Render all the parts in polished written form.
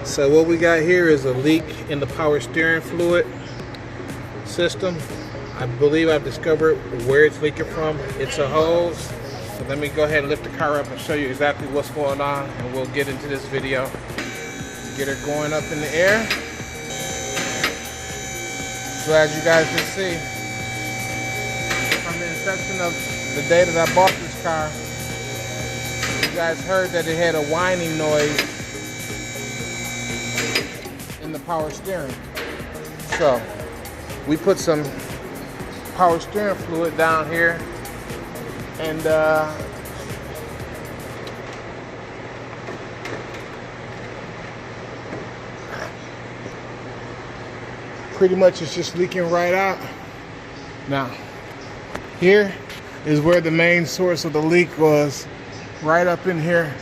So what we got here is a leak in the power steering fluid system. I believe I've discovered where it's leaking from. It's a hose. So let me go ahead and lift the car up and show you exactly what's going on, and we'll get into this video. Get her going up in the air. So as you guys can see, from the inception of the day that I bought this car, you guys heard that it had a whining noise in the power steering. So we put some power steering fluid down here, and pretty much it's just leaking right out. Now here is where the main source of the leak was, right up in here.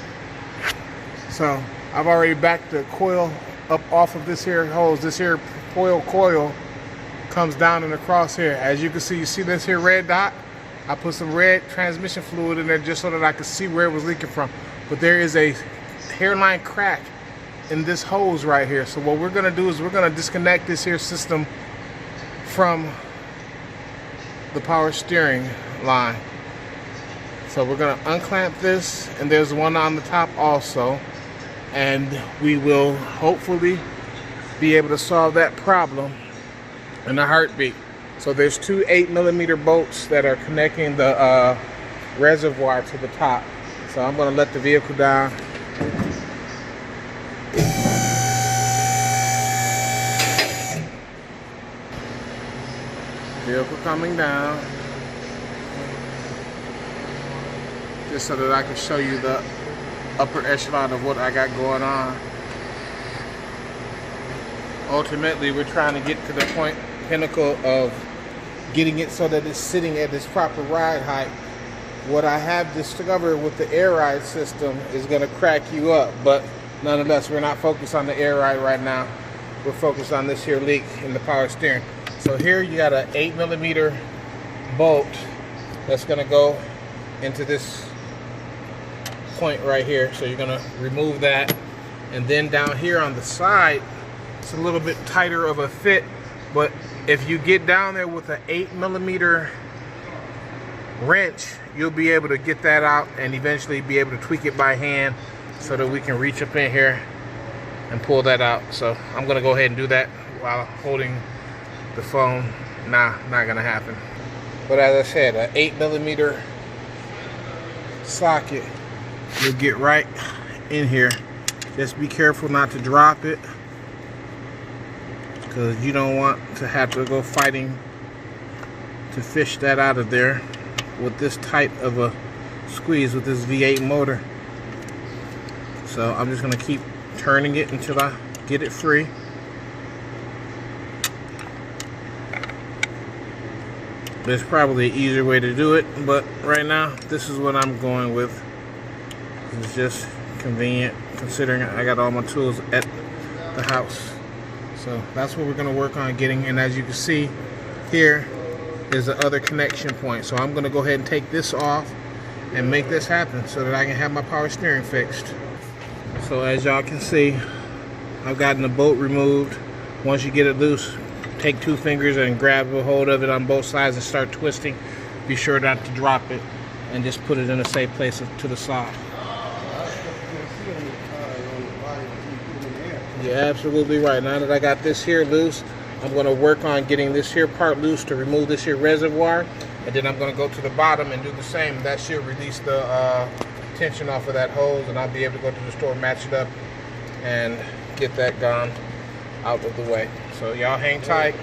So I've already backed the coil up off of this here hose. This here coil comes down and across here. As you can see, you see this here red dot? I put some red transmission fluid in there just so that I could see where it was leaking from. But there is a hairline crack in this hose right here. So what we're gonna do is we're gonna disconnect this here system from the power steering line. So we're gonna unclamp this, and there's one on the top also, and we will hopefully be able to solve that problem in a heartbeat. So there's two 8mm bolts that are connecting the reservoir to the top. So I'm gonna let the vehicle down. Vehicle coming down. Just so that I can show you the upper echelon of what I got going on. Ultimately, we're trying to get to the pinnacle of getting it so that it's sitting at its proper ride height. What I have discovered with the air ride system is going to crack you up, but nonetheless, we're not focused on the air ride right now. We're focused on this here leak in the power steering. So here you got an 8mm bolt that's going to go into this point right here. So you're going to remove that, and then down here on the side, it's a little bit tighter of a fit, but if you get down there with an 8mm wrench, you'll be able to get that out and eventually be able to tweak it by hand so that we can reach up in here and pull that out. So I'm gonna go ahead and do that while holding the phone. Nah, not gonna happen. But as I said, an 8mm socket, you'll get right in here. Just be careful not to drop it, because you don't want to have to go fighting to fish that out of there with this tight of a squeeze with this V8 motor. So I'm just gonna keep turning it until I get it free. There's probably an easier way to do it, but right now this is what I'm going with. It's just convenient considering I got all my tools at the house. So that's what we're going to work on getting, and as you can see here is the other connection point. So I'm going to go ahead and take this off and make this happen so that I can have my power steering fixed. So as y'all can see, I've gotten the bolt removed. Once you get it loose, take two fingers and grab a hold of it on both sides and start twisting. Be sure not to drop it, and just put it in a safe place to the side. You're absolutely right. Now that I got this here loose, I'm going to work on getting this here part loose to remove this here reservoir, and then I'm going to go to the bottom and do the same. That should release the tension off of that hose, and I'll be able to go to the store, match it up, and get that gone out of the way. So y'all hang tight.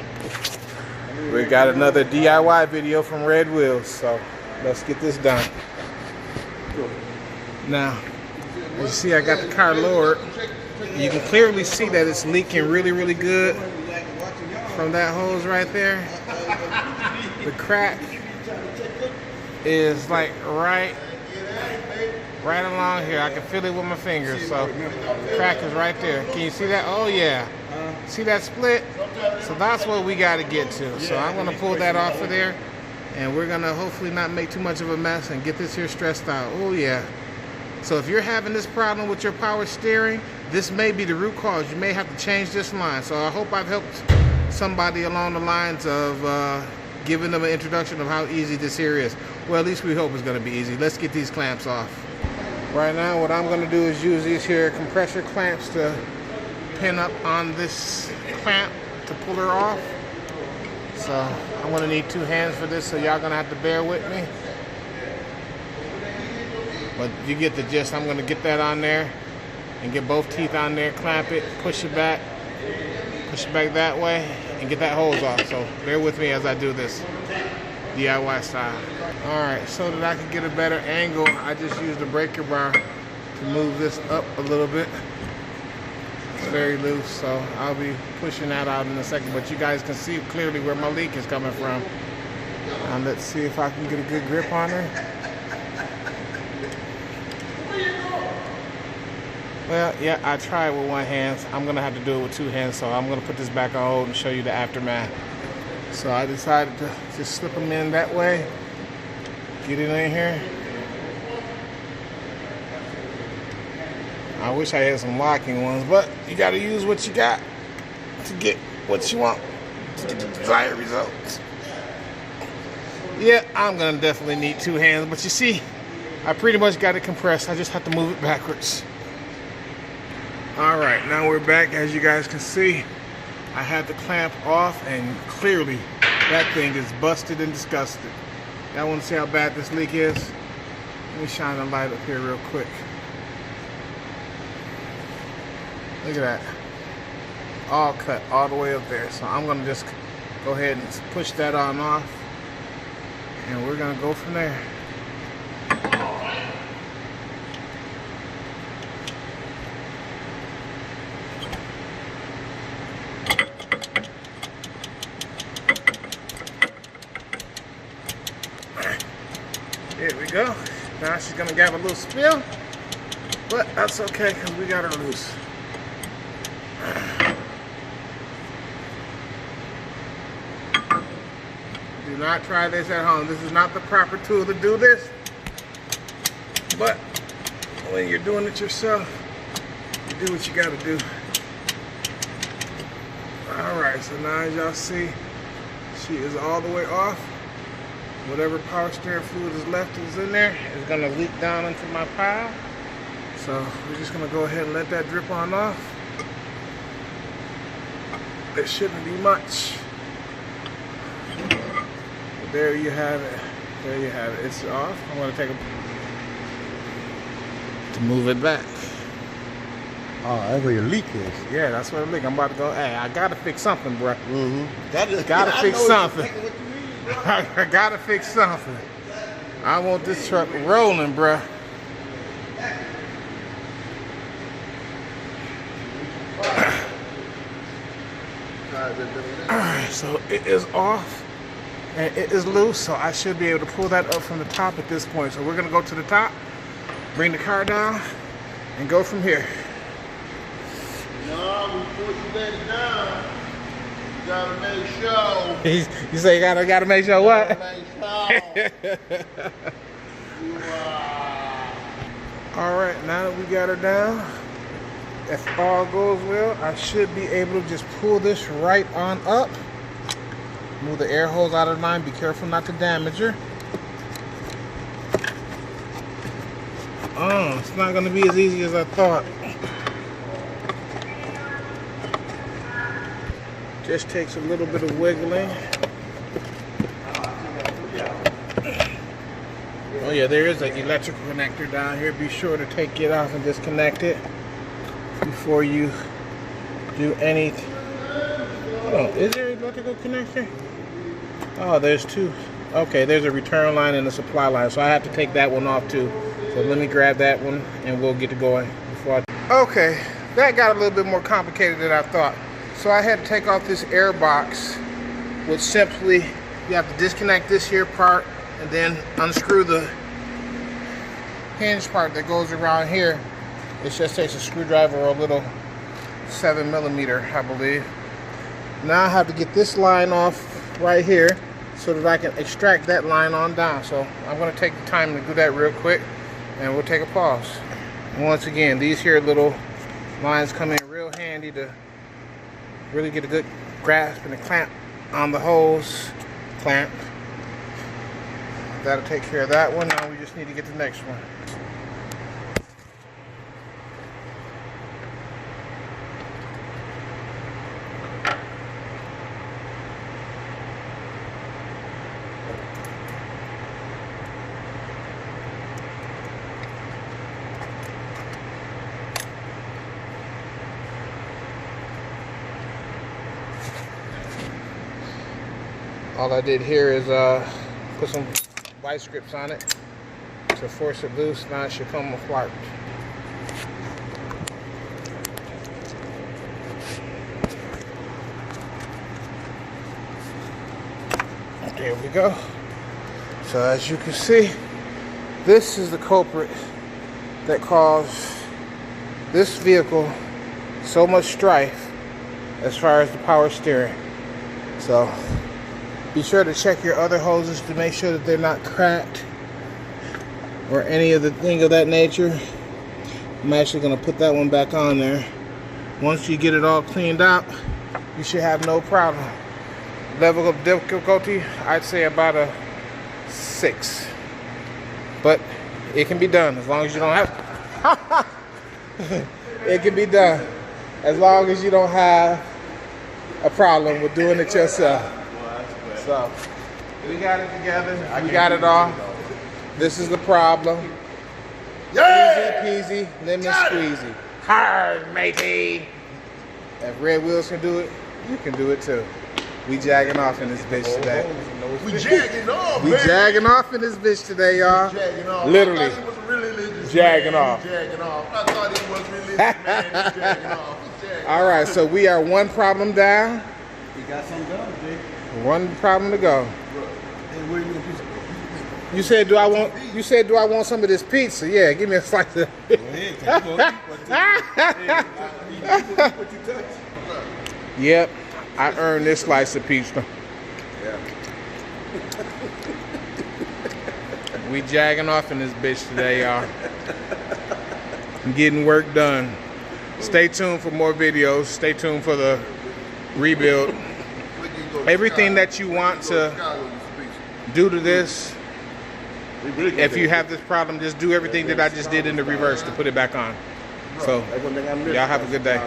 We got another DIY video from Red Wheels, so let's get this done. Now, as you see, I got the car lowered. You can clearly see that it's leaking really good from that hose right there. The crack is like right along here. I can feel it with my fingers. So the crack is right there. Can you see that? Oh yeah. See that split? So that's what we got to get to. So I'm going to pull that off of there, and we're going to hopefully not make too much of a mess and get this here stressed out. Oh yeah. So if you're having this problem with your power steering, this may be the root cause. You may have to change this line. So I hope I've helped somebody along the lines of giving them an introduction of how easy this here is. Well, at least we hope it's going to be easy. Let's get these clamps off. Right now, what I'm going to do is use these here compressor clamps to pin up on this clamp to pull her off. So I'm going to need 2 hands for this, so y'all going to have to bear with me. But you get the gist. I'm going to get that on there and get both teeth on there, clamp it, push it back that way, and get that hose off. So bear with me as I do this DIY style. Alright, so that I can get a better angle, I just used the breaker bar to move this up a little bit. It's very loose, so I'll be pushing that out in a second, but you guys can see clearly where my leak is coming from. Let's see if I can get a good grip on her. Well, yeah, I tried with 1 hand. I'm going to have to do it with 2 hands, so I'm going to put this back on hold and show you the aftermath. So I decided to just slip them in that way. Get it in here. I wish I had some locking ones, but you got to use what you got to get what you want, to get the desired results. Yeah, I'm going to definitely need 2 hands, but you see, I pretty much got it compressed. I just have to move it backwards. Alright, now we're back. As you guys can see, I had the clamp off, and clearly that thing is busted and disgusted. Y'all want to see how bad this leak is? Let me shine the light up here real quick. Look at that. All cut all the way up there. So I'm going to just go ahead and push that on off, and we're going to go from there. Here we go. Now she's gonna have a little spill, but that's okay because we got her loose. Do not try this at home. This is not the proper tool to do this, but when you're doing it yourself, you do what you gotta do. Alright, so now as y'all see, she is all the way off. Whatever power steering fluid is left is in there is going to leak down into my pile. So we're just going to go ahead and let that drip on off. There shouldn't be much. But there you have it. There you have it. It's off. I'm going to take to move it back. Oh, that's where your leak is. Yeah, that's where the leak. I'm about to go. Hey, I got to fix something, bro. That is got to fix something. I gotta fix something. I want this truck rolling, bruh. Alright, so it is off and it is loose, so I should be able to pull that up from the top at this point. So we're gonna go to the top, bring the car down, and go from here. No, before you let it down, you gotta make sure. You say you gotta make sure what? Alright, now that we got her down, if all goes well, I should be able to just pull this right on up. Move the air hose out of line. Be careful not to damage her. Oh, it's not going to be as easy as I thought. Just takes a little bit of wiggling. Oh yeah, there is an electrical connector down here. Be sure to take it off and disconnect it before you do anything. Oh, is there an electrical connector? Oh, there's two. Okay, there's a return line and a supply line, so I have to take that one off too. So let me grab that one and we'll get to going before Okay, that got a little bit more complicated than I thought. So I had to take off this air box, which simply, you have to disconnect this here part and then unscrew the hinge part that goes around here. It just takes a screwdriver or a little 7mm, I believe. Now I have to get this line off right here so that I can extract that line on down. So I'm going to take the time to do that real quick and we'll take a pause. And once again, these here little lines come in real handy to really get a good grasp and a clamp on the hose clamp. That'll take care of that one. Now we just need to get the next one. All I did here is put some vice grips on it to force it loose. Now it should come apart. There we go. So as you can see, this is the culprit that caused this vehicle so much strife as far as the power steering. So be sure to check your other hoses to make sure that they're not cracked or any of the thing of that nature. I'm actually going to put that one back on there. Once you get it all cleaned out, you should have no problem. Level of difficulty, I'd say about a 6. But it can be done as long as you don't have it can be done as long as you don't have a problem with doing it yourself. So, we got it together. We got it all. This is the problem. Yeah! Easy peasy, lemon squeezy. Hard, matey. If Red Wheels can do it, you can do it too. We jagging off in this bitch today. We jagging off, We man. jagging off in this bitch today, y'all. Jagging off. Literally. I thought he was a religious Jagging man. off. He jagging off. I thought he was religious, man. He jagging off. He jagging All right, so we are one problem down. You got something done, Jake. One problem to go. Hey, where you gonna piece of You said, do I want some of this pizza? Yeah, give me a slice of Go ahead, take you gonna eat what you touch. Yep, I earned this slice of pizza. Yeah. We jagging off in this bitch today, y'all. Getting work done. Stay tuned for more videos. Stay tuned for the rebuild. Everything that you want to do to this, if you have this problem, just do everything that I just did in the reverse to put it back on. So, y'all have a good day.